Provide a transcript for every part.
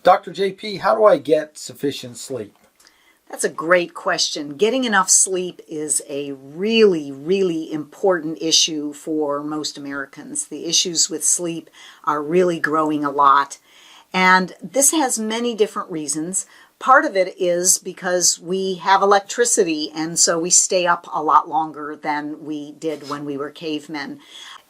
Dr. JP, how do I get sufficient sleep? That's a great question. Getting enough sleep is a really, really important issue for most Americans. The issues with sleep are really growing a lot. And this has many different reasons. Part of it is because we have electricity, and so we stay up a lot longer than we did when we were cavemen.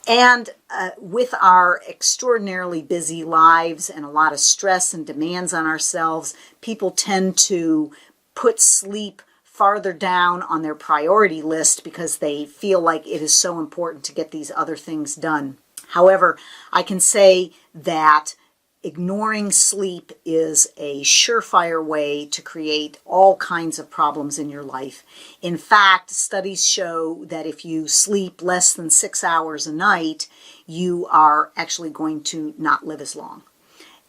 And with our extraordinarily busy lives and a lot of stress and demands on ourselves, people tend to put sleep farther down on their priority list because they feel like it is so important to get these other things done. However, I can say that ignoring sleep is a surefire way to create all kinds of problems in your life. In fact, studies show that if you sleep less than 6 hours a night, you are actually going to not live as long.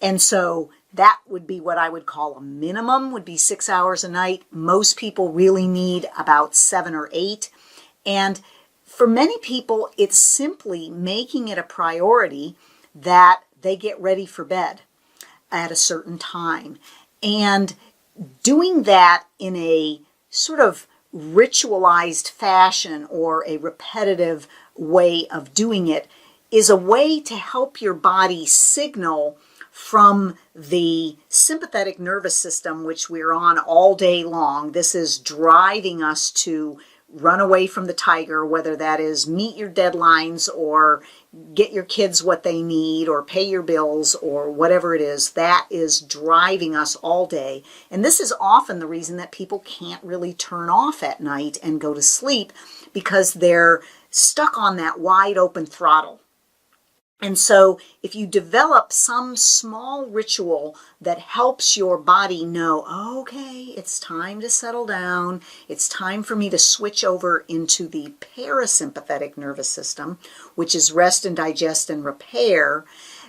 And so that would be what I would call a minimum, would be 6 hours a night. Most people really need about 7 or 8. And for many people, it's simply making it a priority that they get ready for bed at a certain time. And doing that in a sort of ritualized fashion or a repetitive way of doing it is a way to help your body signal from the sympathetic nervous system, which we're on all day long. This is driving us to run away from the tiger, whether that is meet your deadlines or get your kids what they need or pay your bills or whatever it is. That is driving us all day. And this is often the reason that people can't really turn off at night and go to sleep, because they're stuck on that wide open throttle. And so if you develop some small ritual that helps your body know, okay, it's time to settle down, it's time for me to switch over into the parasympathetic nervous system, which is rest and digest and repair,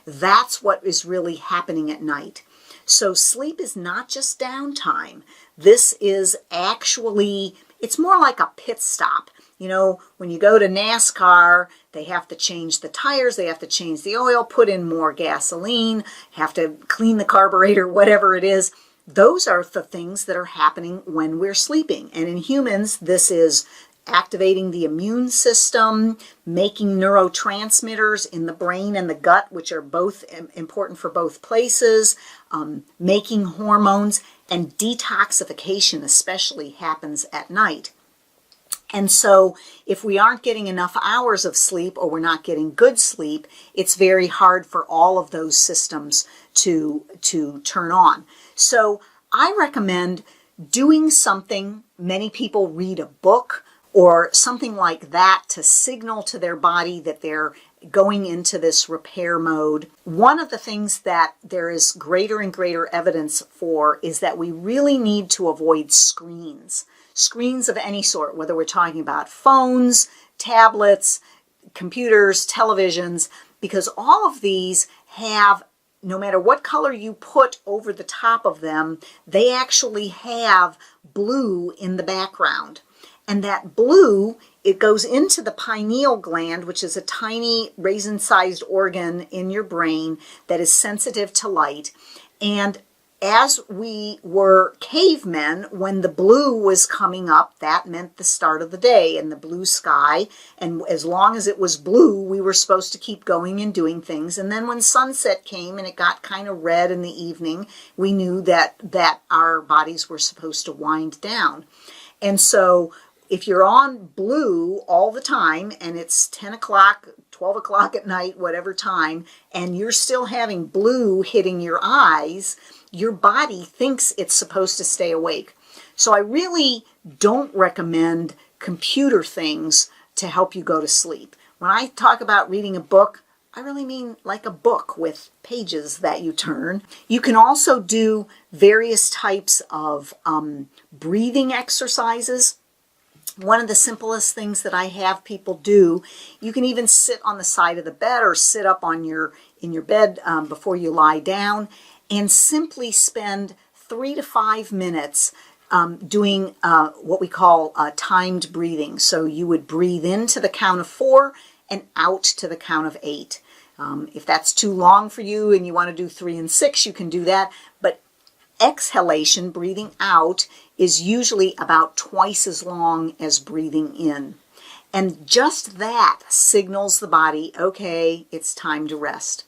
that's what is really happening at night. So sleep is not just downtime. This is actually, it's more like a pit stop. You know, when you go to NASCAR, they have to change the tires, they have to change the oil, put in more gasoline, have to clean the carburetor, whatever it is. Those are the things that are happening when we're sleeping. And in humans, this is activating the immune system, making neurotransmitters in the brain and the gut, which are both important for both places, making hormones, and detoxification especially happens at night. And so if we aren't getting enough hours of sleep or we're not getting good sleep, it's very hard for all of those systems to turn on. So I recommend doing something. Many people read a book or something like that to signal to their body that they're going into this repair mode. One of the things that there is greater and greater evidence for is that we really need to avoid screens. Screens of any sort, whether we're talking about phones, tablets, computers, televisions, because all of these have, no matter what color you put over the top of them, they actually have blue in the background. And that blue, it goes into the pineal gland, which is a tiny raisin-sized organ in your brain that is sensitive to light. And as we were cavemen, when the blue was coming up, that meant the start of the day and the blue sky. And as long as it was blue, we were supposed to keep going and doing things. And then when sunset came and it got kind of red in the evening, we knew that our bodies were supposed to wind down. And so if you're on blue all the time and it's 10 o'clock, 12 o'clock at night, whatever time, and you're still having blue hitting your eyes, your body thinks it's supposed to stay awake. So I really don't recommend computer things to help you go to sleep. When I talk about reading a book, I really mean like a book with pages that you turn. You can also do various types of breathing exercises. One of the simplest things that I have people do, you can even sit on the side of the bed or sit up on in your bed before you lie down, and simply spend 3 to 5 minutes doing what we call timed breathing. So you would breathe in to the count of 4 and out to the count of 8. If that's too long for you and you want to do 3 and 6, you can do that. But exhalation, breathing out, is usually about twice as long as breathing in. And just that signals the body, okay, it's time to rest.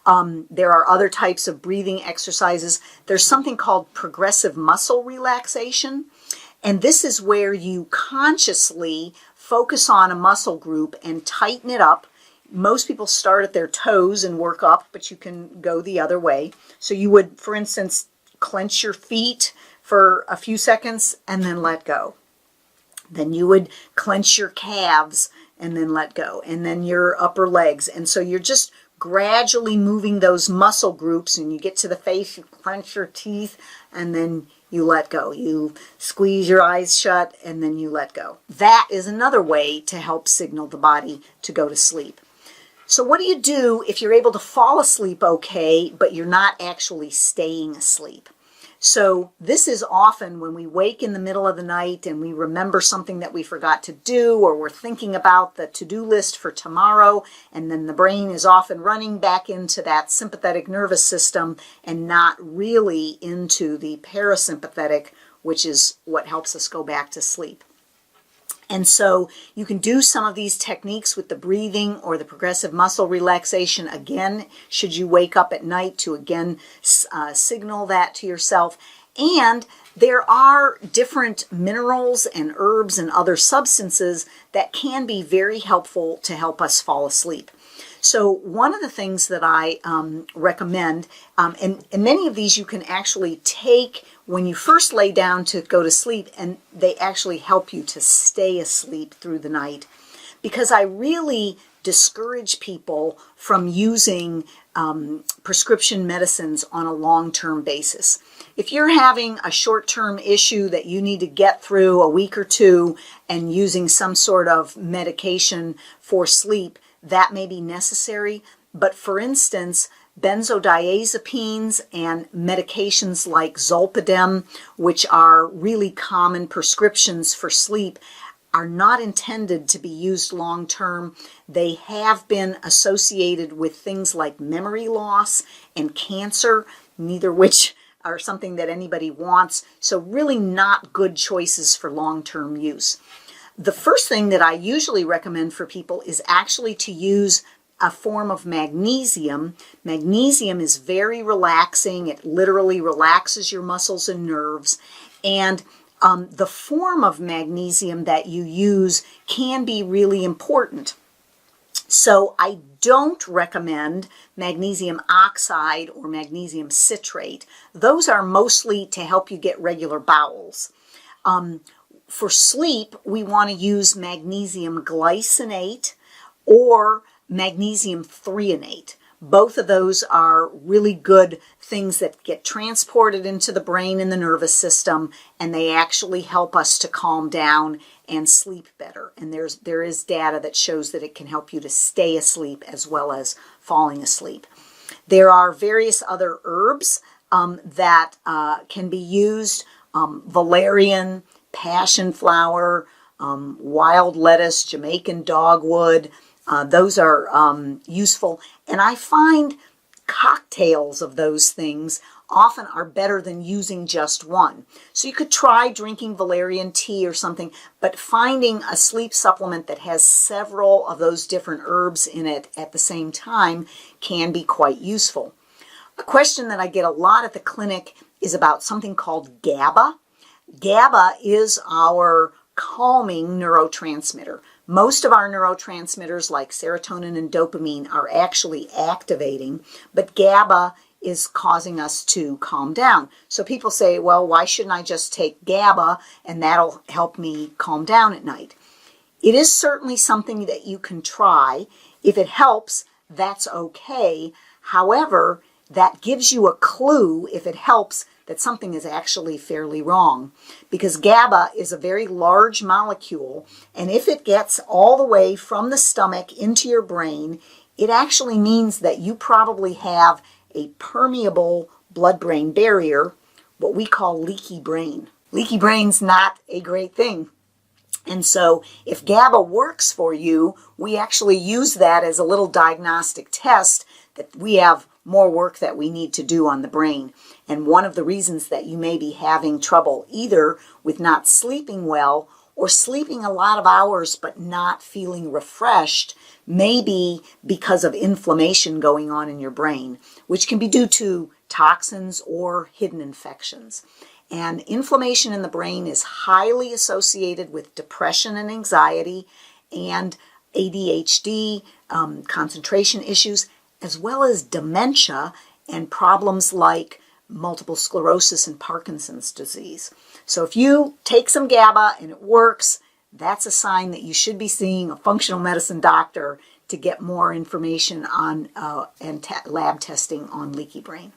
There are other types of breathing exercises. There's something called progressive muscle relaxation. And this is where you consciously focus on a muscle group and tighten it up. Most people start at their toes and work up, but you can go the other way. So you would, for instance, clench your feet for a few seconds and then let go. Then you would clench your calves and then let go. And then your upper legs. And so you're just gradually moving those muscle groups, and you get to the face, you clench your teeth, and then you let go. You squeeze your eyes shut, and then you let go. That is another way to help signal the body to go to sleep. So what do you do if you're able to fall asleep okay, but you're not actually staying asleep? So this is often when we wake in the middle of the night and we remember something that we forgot to do, or we're thinking about the to-do list for tomorrow, and then the brain is often running back into that sympathetic nervous system and not really into the parasympathetic, which is what helps us go back to sleep. And so you can do some of these techniques with the breathing or the progressive muscle relaxation again, should you wake up at night, to again signal that to yourself. And there are different minerals and herbs and other substances that can be very helpful to help us fall asleep. So one of the things that I recommend, and many of these you can actually take when you first lay down to go to sleep, and they actually help you to stay asleep through the night, because I really discourage people from using prescription medicines on a long-term basis. If you're having a short-term issue that you need to get through a week or two and using some sort of medication for sleep, that may be necessary. But for instance, benzodiazepines and medications like zolpidem, which are really common prescriptions for sleep, are not intended to be used long term. They have been associated with things like memory loss and cancer, neither which are something that anybody wants. So really not good choices for long-term use. The first thing that I usually recommend for people is actually to use a form of magnesium. Magnesium is very relaxing. It literally relaxes your muscles and nerves. And the form of magnesium that you use can be really important. So I don't recommend magnesium oxide or magnesium citrate. Those are mostly to help you get regular bowels. For sleep, we want to use magnesium glycinate or magnesium threonate. Both of those are really good things that get transported into the brain and the nervous system, and they actually help us to calm down and sleep better. And there is data that shows that it can help you to stay asleep as well as falling asleep. There are various other herbs that can be used. Valerian, passion flower, wild lettuce, Jamaican dogwood. Those are useful. And I find cocktails of those things often are better than using just one. So you could try drinking valerian tea or something, but finding a sleep supplement that has several of those different herbs in it at the same time can be quite useful. A question that I get a lot at the clinic is about something called GABA. GABA is our calming neurotransmitter. Most of our neurotransmitters like serotonin and dopamine are actually activating, but GABA is causing us to calm down. So people say, well, why shouldn't I just take GABA and that'll help me calm down at night? It is certainly something that you can try. If it helps, that's okay. However, that gives you a clue, if it helps, that something is actually fairly wrong, because GABA is a very large molecule, and if it gets all the way from the stomach into your brain, it actually means that you probably have a permeable blood-brain barrier, what we call leaky brain. Leaky brain's not a great thing. And so if GABA works for you, we actually use that as a little diagnostic test that we have more work that we need to do on the brain. And one of the reasons that you may be having trouble either with not sleeping well or sleeping a lot of hours but not feeling refreshed may be because of inflammation going on in your brain, which can be due to toxins or hidden infections. And inflammation in the brain is highly associated with depression and anxiety and ADHD, concentration issues, as well as dementia and problems like multiple sclerosis and Parkinson's disease. So if you take some GABA and it works, that's a sign that you should be seeing a functional medicine doctor to get more information on and lab testing on leaky brain.